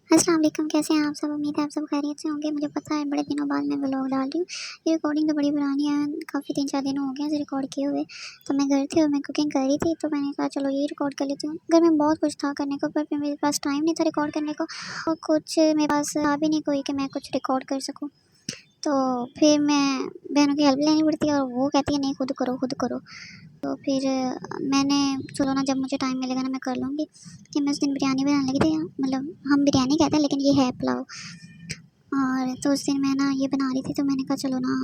अस्सलाम वालेकुम, कैसे हैं आप सब? उम्मीद है आप सब खैरियत से होंगे। मुझे पता है बड़े दिनों बाद मैं व्लॉग डाल रही हूँ। ये रिकॉर्डिंग तो बड़ी पुरानी है, काफ़ी 3-4 दिन हो गए हैं इसे रिकॉर्ड किए हुए। तो मैं घर थी और मैं कुकिंग कर रही थी, तो मैंने कहा चलो ये रिकॉर्ड कर लेती हूँ। घर में बहुत कुछ था करने को, पर फिर मेरे पास टाइम नहीं था रिकॉर्ड करने को, और कुछ मेरे पास था भी नहीं कोई कि मैं कुछ रिकॉर्ड कर सकूँ। तो फिर मैं बहनों की हेल्प लेनी पड़ती है और वो कहती है नहीं, खुद करो खुद करो। तो फिर मैंने चलो ना, जब मुझे टाइम मिलेगा ना मैं कर लूँगी। कि मैं उस दिन बिरयानी बनाने लगी थी, मतलब हम बिरयानी कहते हैं लेकिन ये है पुलाव। और तो उस दिन मैं ना ये बना रही थी, तो मैंने कहा चलो ना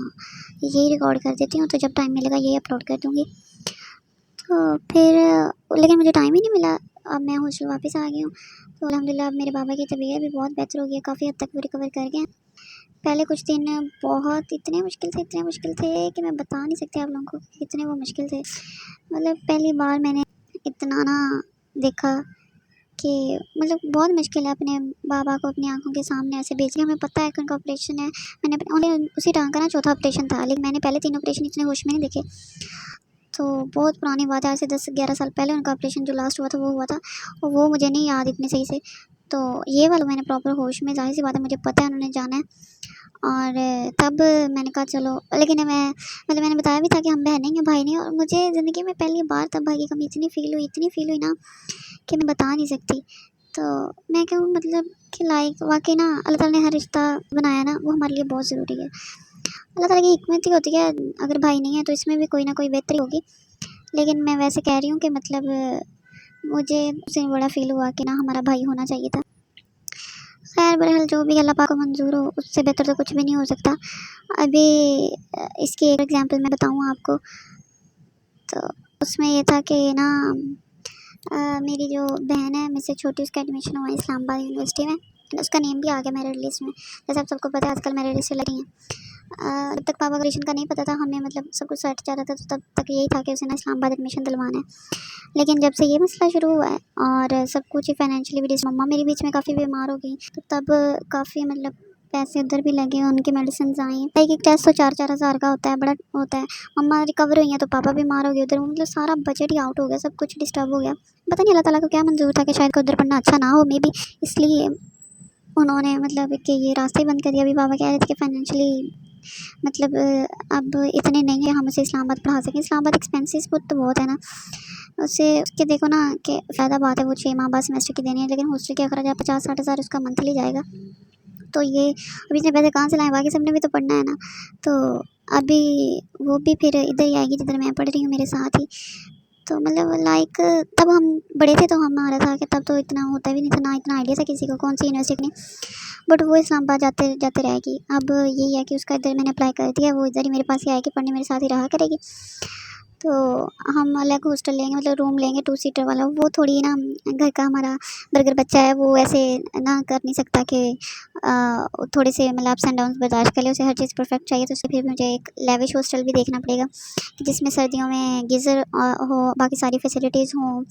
यही रिकॉर्ड कर देती हूँ, तो जब टाइम मिलेगा यही अपलोड कर दूँगी। तो फिर लेकिन मुझे टाइम ही नहीं मिला। अब मैं हॉस्टल वापस आ गई हूँ, तो अल्हम्दुलिल्लाह अब मेरे बाबा की तबीयत भी बहुत बेहतर हो गई है, काफ़ी हद तक वो रिकवर कर गए हैं। पहले कुछ दिन बहुत इतने मुश्किल थे कि मैं बता नहीं सकती आप लोगों को कि कितने वो मुश्किल थे। मतलब पहली बार मैंने इतना ना देखा कि मतलब बहुत मुश्किल है अपने बाबा को अपनी आंखों के सामने ऐसे बेचना। हमें पता है कि उनका ऑपरेशन है, मैंने उन्हें उसी टांग का ना चौथा ऑपरेशन था, लेकिन मैंने पहले 3 ऑपरेशन इतने होश में नहीं देखे। तो बहुत पुरानी बात है, आज से 10-11 साल पहले उनका ऑपरेशन जो लास्ट हुआ था वो हुआ था, और वो मुझे नहीं याद इतनी सही से। तो ये वाला मैंने प्रॉपर होश में, जाहिर सी बात है मुझे पता है उन्होंने जाना है। और तब मैंने कहा चलो, लेकिन मैं मतलब मैंने बताया भी था कि हम बहन नहीं हैं भाई नहीं, और मुझे ज़िंदगी में पहली बार तब भाई की कमी इतनी फ़ील हुई ना कि मैं बता नहीं सकती। तो मैं कहूँ मतलब कि लाइक वाक़ई ना अल्लाह ताला ने हर रिश्ता बनाया ना वो हमारे लिए बहुत ज़रूरी है। अल्लाह ताला की हिकमत ही होती है, अगर भाई नहीं है तो इसमें भी कोई ना कोई बेहतरी होगी। लेकिन मैं वैसे कह रही हूँ कि मतलब मुझे उससे बड़ा फ़ील हुआ कि ना हमारा भाई होना चाहिए था। खैर बहरहाल जो भी अल्लाह पाक को मंज़ूर हो, उससे बेहतर तो कुछ भी नहीं हो सकता। अभी इसकी एक एग्ज़ाम्पल मैं बताऊँ आपको, तो उसमें ये था कि ना मेरी जो बहन है मुझसे छोटी, उसका एडमिशन हुआ है इस्लामाबाद यूनिवर्सिटी में। उसका नेम भी आ गया मेरिट लिस्ट में। जैसे आप सबको पता है आजकल मेरिट लिस्ट लगी हैं। जब तक पापा का का नहीं पता था, हमें मतलब सब कुछ सेट जा रहा था, तो तब तक यही था कि उसे ना इस्लामाबाद एडमिशन दिलवाना है। लेकिन जब से ये मसला शुरू हुआ है और सब कुछ ही फाइनेंशियली भी मम्मा मेरी बीच में काफ़ी बीमार हो गई, तो तब काफ़ी मतलब पैसे उधर भी लगे, उनकी मेडिसिन आई। एक एक टेस्ट तो 4-4 हज़ार का होता है, बड़ा होता है। मम्मा रिकवर हुई हैं तो पापा बीमार हो गए उधर, मतलब सारा बजट ही आउट हो गया, सब कुछ डिस्टर्ब हो गया। पता नहीं अल्लाह ताला को क्या मंजूर था कि शायद उधर पढ़ना अच्छा ना हो, मे बी इसलिए उन्होंने मतलब कि ये रास्ते बंद कर दिया। अभी बाबा कह रहे थे कि फाइनेंशियली मतलब अब इतने नहीं है हम उसे इस्लामाबाद पढ़ा सकें। इस्लामाबाद एक्सपेंसेस तो बहुत है ना, उससे उसके देखो ना कि फ़ायदा बात है, वो 6 माह बाद सेमेस्टर की देनी है, लेकिन हॉस्टल के अखराज 50-60 हज़ार उसका मंथली जाएगा। तो ये अभी इतने पैसे कहाँ से लाएँ, बाकी सबने भी तो पढ़ना है ना। तो अभी वो भी फिर इधर ही आएगी जिधर मैं पढ़ रही हूँ, मेरे साथ ही। तो मतलब लाइक तब हम बड़े थे तो हमारा था कि तब तो इतना होता भी नहीं था, ना इतना आइडिया था किसी को कौन सी यूनिवर्सिटी में। बट वो इस्लामाबाद जाते जाते रहेगी। अब यही है कि उसका इधर मैंने अप्लाई कर दिया, वो इधर ही मेरे पास ही आएगी पढ़ने, मेरे साथ ही रहा करेगी। तो हम अलग हॉस्टल लेंगे, मतलब रूम लेंगे 2 सीटर वाला। वो थोड़ी ना घर का हमारा बर्गर बच्चा है, वो ऐसे ना कर नहीं सकता कि थोड़े से मतलब अप्स एंड डाउन्स बर्दाश्त कर ले, उसे हर चीज़ परफेक्ट चाहिए। तो उससे फिर मुझे एक लेविश हॉस्टल भी देखना पड़ेगा कि जिसमें सर्दियों में गीज़र हो, बाकी सारी फैसिलिटीज़ हों,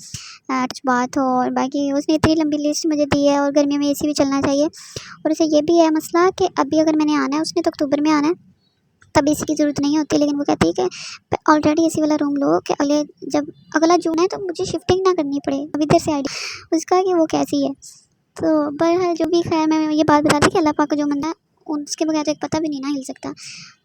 टच बाथ हो, और बाकी उसने इतनी लंबी लिस्ट मुझे दी है, और गर्मियों में एसी भी चलना चाहिए। और उसे ये भी है मसला कि अभी अगर मैंने आना है, उसने तो अक्टूबर में आना है, तब एसी की ज़रूरत नहीं होती, लेकिन वो कहती है कि ऑलरेडी एसी वाला रूम लो कि जब अगला जून है तो मुझे शिफ्टिंग ना करनी पड़े। अब इधर से आइडिया उसका कि वो कैसी है। तो बहरहाल जो भी, खैर मैं ये बात बता दी कि अल्लाह पाक का जो बंदा है उसके बगैर तो एक पता भी नहीं ना हिल सकता।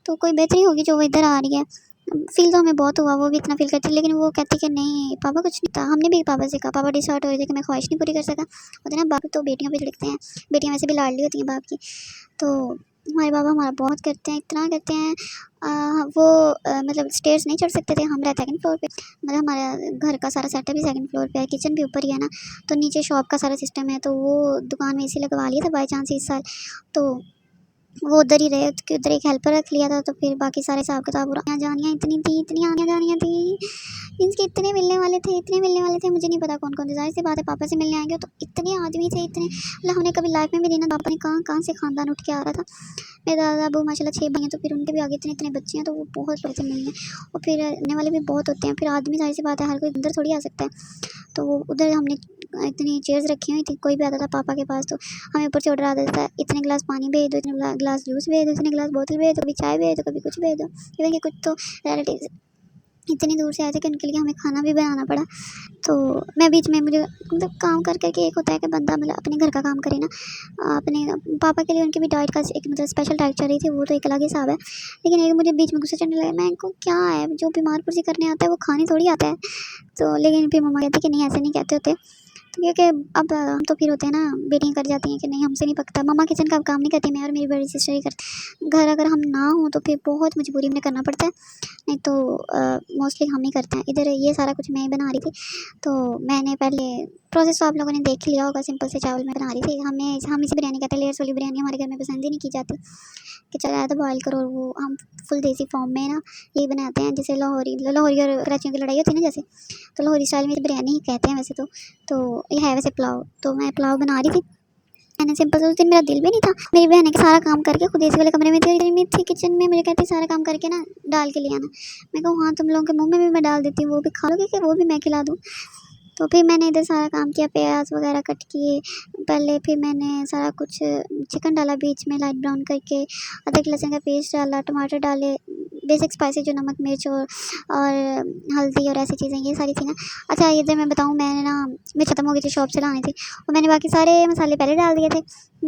तो कोई बेहतरी होगी जो वो इधर आ रही है। फ़ील तो हमें बहुत हुआ, वो भी इतना फ़ील करती है, लेकिन वो कहती कि नहीं पापा कुछ नहीं था। हमने भी पापा से कहा, पापा डिसहार्ट हो रहे थे कि मैं ख्वाहिश नहीं पूरी कर सका। होता है ना, बाप तो बेटियों पे झिड़कते हैं, बेटियां वैसे भी लाडली होती हैं बाप की। तो हमारे पापा हमारा बहुत करते हैं, इतना करते हैं। वो मतलब स्टेयर्स नहीं चढ़ सकते थे, हम रहते सेकंड फ्लोर पे। मतलब हमारा घर का सारा सेटअप ही सेकंड फ्लोर पे है, किचन भी ऊपर ही है ना। तो नीचे शॉप का सारा सिस्टम है, तो वो दुकान में एसी लगवा लिया था बाई चांस इस साल। तो वो उधर ही रहे, तो उधर एक हेल्पर रख लिया था, तो फिर बाकी सारे हिसाब किताब आनियाँ जानियाँ इतनी थी, इतनी आनियाँ जानियाँ थी। मीन्स कि इतने मिलने वाले थे, मुझे नहीं पता कौन कौन थे। ज़ाहिर सी बात है पापा से मिलने आएंगे तो इतने आदमी थे, इतने मतलब हमने कभी लाइफ में भी नहीं ना, पापा ने कहाँ कहाँ से खानदान उठ के आ रहा था। मेरे दादा अबू माशाल्लाह 6 भाई हैं, तो फिर उनके भी आगे इतने इतने बच्चे हैं, तो वो बहुत लोग थे मिलने। और फिर आने वाले भी बहुत होते हैं, फिर आदमी ज़ाहिर सी बात है हर कोई अंदर थोड़ी आ सकता है। तो वो उधर हमने इतनी चेयर्स रखी हुई थी, कोई भी आता था पापा के पास तो हमें ऊपर से ऑर्डर आ जाता था, इतने गिलास पानी भेज दो, इतने गिलास जूस भेज दो, इतने गिलास बोतल भेज दो, कभी चाय भेज दो, कभी कुछ भेज दो। इवन कि कुछ तो रिलेटिव इतनी दूर से आए थे कि उनके लिए हमें खाना भी बनाना पड़ा। तो मैं बीच में मुझे मतलब काम कर कर के एक होता है कि बंदा मतलब अपने घर का काम करे ना। अपने पापा के लिए उनकी भी डाइट का एक मतलब स्पेशल डाइट चल रही थी, वो तो एक अलग हिसाब है। लेकिन एक मुझे बीच में गुस्सा चढ़ने लगा, मैं इनको क्या है, जो बीमार पुरसी करने आता है वो खाने थोड़ी आता है। तो लेकिन फिर मम्मा कहती कि नहीं ऐसे नहीं कहते होते। तो क्योंकि अब हम तो फिर होते हैं ना, बेटियाँ कर जाती हैं कि नहीं हमसे नहीं पकता। मम्मा किचन का काम नहीं करती, मैं और मेरी बड़ी सिस्टर ही करते। घर अगर हम ना हो तो फिर बहुत मजबूरी में करना पड़ता है, नहीं तो मोस्टली हम ही करते हैं। इधर ये सारा कुछ मैं ही बना रही थी। तो मैंने पहले प्रोसेस तो आप लोगों ने देख लिया होगा, सिंपल से चावल मैं बना रही थी। हम इसे बिरयानी कहते हैं, लेयर्स वाली बिरयानी हमारे घर में पसंद ही नहीं की जाती कि चलो आया तो बॉयल करो। वो हम फुल देसी फॉर्म में ना यही बनाते हैं, जैसे लाहौरी और कराचियों की लड़ाई होती है ना जैसे, तो लाहौरी स्टाइल में बिरयानी ही कहते हैं वैसे तो ये है वैसे पुलाव। तो मैं पुलाव बना रही थी, मैंने सिंपल से, उस दिन मेरा दिल भी नहीं था। मेरी बहन के सारा काम करके खुद एसी वाले कमरे में थी किचन में, मुझे कहती सारा काम करके ना डाल के ले आना। मैं कहूँ हाँ तुम लोगों के मुंह में भी मैं डाल देती हूँ, वो भी खा लोगे कि वो भी मैं खिला दूँ। तो फिर मैंने इधर सारा काम किया, प्याज वगैरह कट किए पहले, फिर मैंने सारा कुछ चिकन डाला बीच में लाइट ब्राउन करके, अदरक लहसुन का पेस्ट डाला, टमाटर डाले, बेसिक स्पाइसेस जो नमक मिर्च और हल्दी और ऐसी चीज़ें ये सारी थी ना। अच्छा इधर मैं बताऊँ, मैंने ना मिर्च खत्म हो गई थी शॉप से लानी थी, और मैंने बाकी सारे मसाले पहले डाल दिए थे,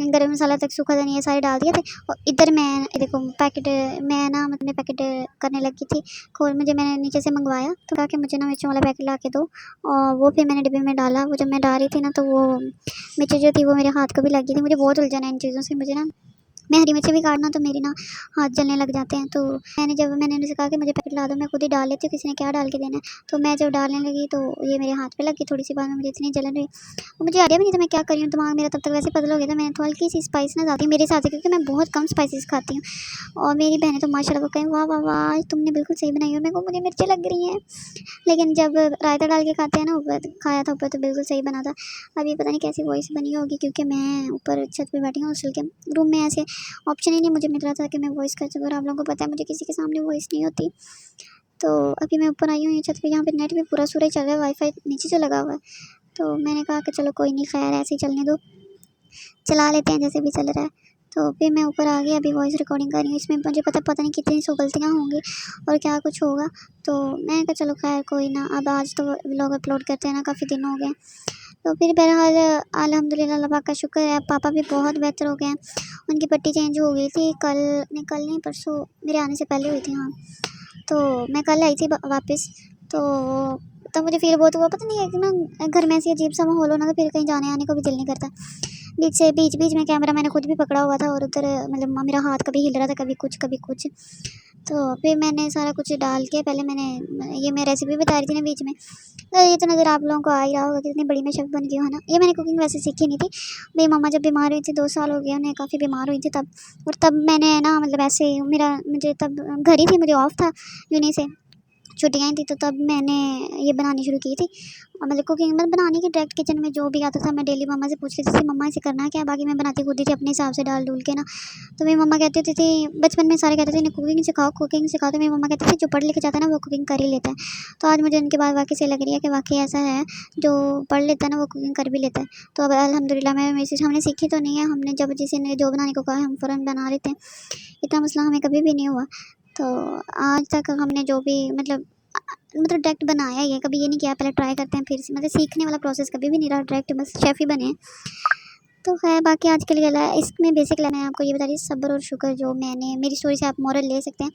गरम मसाला तक सूखा धनिया सारे डाल दिए थे। और इधर मैं देखो पैकेट, मैं ना मतलब पैकेट करने लगी थी खोल, मैंने नीचे से मंगवाया तो कहा कि मुझे ना मिर्चों वाला पैकेट ला के दो, और वो फिर मैंने डिब्बे में डाला। वो जब मैं डाल रही थी ना तो वो मिर्च जो थी वो मेरे हाथ को भी लगी थी। मुझे बहुत उलझन है इन चीज़ों से, मुझे ना मैं हरी मिर्ची भी काटना तो मेरी ना हाथ जलने लग जाते हैं। तो मैंने उनसे कहा कि मुझे पैकेट ला दो, मैं खुद ही डाल लेती हूँ, किसी ने क्या डाल के देना है। तो मैं जब डालने लगी तो ये मेरे हाथ पे लगी, थोड़ी सी बात में मुझे इतनी जलन हुई, और मुझे आइडिया भी नहीं था मैं क्या कर रही हूँ। दिमाग मेरा तब तक वैसे बदल हो गया था। मैंने तो हल्की सी स्पाइस ना ज़्यादा मेरे साथ, क्योंकि मैं बहुत कम स्पाइसेस खाती हूँ। और मेरी बहनें तो माशाल्लाह वो कहें वाह वाह वाह तुमने बिल्कुल सही बनाई हो, मेरे को मुझे मिर्चें लग रही हैं। लेकिन जब रायता डाल के खाते हैं ना ऊपर, खाया था ऊपर, तो बिल्कुल सही बना था। अब ये पता नहीं कैसी वॉइस बनी होगी, क्योंकि मैं ऊपर छत पे बैठी हूँ हॉस्टल के रूम में, ऐसे ऑप्शन ही नहीं मुझे मिल रहा था कि मैं वॉइस कर सकूँ। और आप लोगों को पता है मुझे किसी के सामने वॉइस नहीं होती। तो अभी मैं ऊपर आई हूँ ये छत पे, यहाँ पे नेट भी पूरा सूरज चल रहा है, वाईफाई नीचे जो लगा हुआ है। तो मैंने कहा कि चलो कोई नहीं, खैर ऐसे ही चलने दो, चला लेते हैं जैसे भी चल रहा है। तो फिर मैं ऊपर आ गई, अभी वॉइस रिकॉर्डिंग कर रही हूँ। इसमें मुझे पता नहीं कितनी सौ गलतियाँ होंगी और क्या कुछ होगा। तो मैंने कहा चलो खैर कोई ना, अब आज तो व्लॉग अपलोड करते हैं ना, काफ़ी दिन हो गए। तो फिर बहरहाल अल्हम्दुलिल्लाह अल्लाह पाक का शुक्र है, पापा भी बहुत बेहतर हो गए हैं। उनकी पट्टी चेंज हो गई थी कल नहीं परसों, मेरे आने से पहले हुई थी हाँ। तो मैं कल आई थी वापस। तो तब मुझे फील बहुत हुआ, पता नहीं है कि ना घर में ऐसी अजीब सा माहौल हो ना, तो फिर कहीं जाने आने को भी दिल नहीं करता। बीच में कैमरा मैंने खुद भी पकड़ा हुआ था, और उधर मतलब मेरा हाथ कभी हिल रहा था, कभी कुछ। तो फिर मैंने सारा कुछ डाल के पहले ये मैं रेसिपी बता रही थी ना बीच में, तो ये तो नज़र आप लोगों को आ ही रहा होगा कितनी बड़ी मैं शेफ़ बन गई हूँ, है ना। ये मैंने कुकिंग वैसे सीखी नहीं थी, मेरी मम्मा जब बीमार हुई थी 2 साल हो गए उन्हें, काफ़ी बीमार हुई थी तब। और तब मैंने ना मतलब ऐसे मुझे तब घर ही थी, मुझे ऑफ था यूनी से, छुट्टियाँ थी, तो तब मैंने ये बनानी शुरू की थी। और मतलब कुकिंग मतलब बनाने की डायरेक्ट किचन में जो भी आता था मैं डेली मम्मा से पूछ लेती थी, मम्मा इसे करना है क्या, बाकी मैं बनाती खुद ही थी अपने हिसाब से डाल डूल के ना। तो मेरी मम्मा कहती होती थी, बचपन में सारे कहते थे इन्हें कुकिंग सिखाओ, तो मेरी मम्मा कहती थी जो पढ़ लिख जाता है ना वो कुकिंग कर ही लेता है। तो आज मुझे उनके बाद वाकई से लग रही है कि वाकई ऐसा है, जो पढ़ लेता है ना वो कुकिंग कर भी लेता है। तो अब अल्हम्दुलिल्लाह मैं मेरी चीज़ हमने सीखी तो नहीं है, हमने जब जिसे ने जो बनाने को कहा हम फ़ौरन बना लेते हैं, इतना मसला हमें कभी भी नहीं हुआ। तो आज तक हमने जो भी मतलब डायरेक्ट बनाया ही है, कभी ये नहीं किया पहले ट्राई करते हैं फिर से, मतलब सीखने वाला प्रोसेस कभी भी नहीं रहा, डायरेक्ट बस शेफ़ ही बने हैं। तो खैर बाकी आज के लिए इसमें बेसिक लेना है आपको ये बता रही सब्र और शुक्र, जो मैंने मेरी स्टोरी से आप मोरल ले सकते हैं।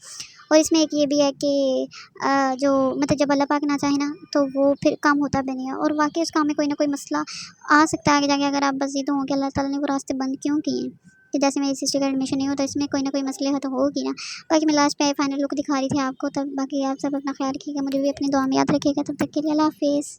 और इसमें एक ये भी है कि जो मतलब जब अल्लाह पाक ना चाहे ना तो वो फिर काम होता भी नहीं है, और वाकई उस काम में कोई ना कोई मसला आ सकता है आगे जाके, अगर आप बस ये तो हो कि अल्लाह ताला ने वो रास्ते बंद क्यों किए हैं। कि जैसे मेरी सिस्टर का एडमिशन नहीं होता, इसमें कोई ना कोई मसले हो तो होगी ना। बाकी मैं लास्ट पे फाइनल लुक दिखा रही थी आपको, तब बाकी आप सब अपना ख्याल रखिएगा, मुझे भी अपनी दुआ में याद रखिएगा। तब तक के लिए अल्लाह हाफिज़।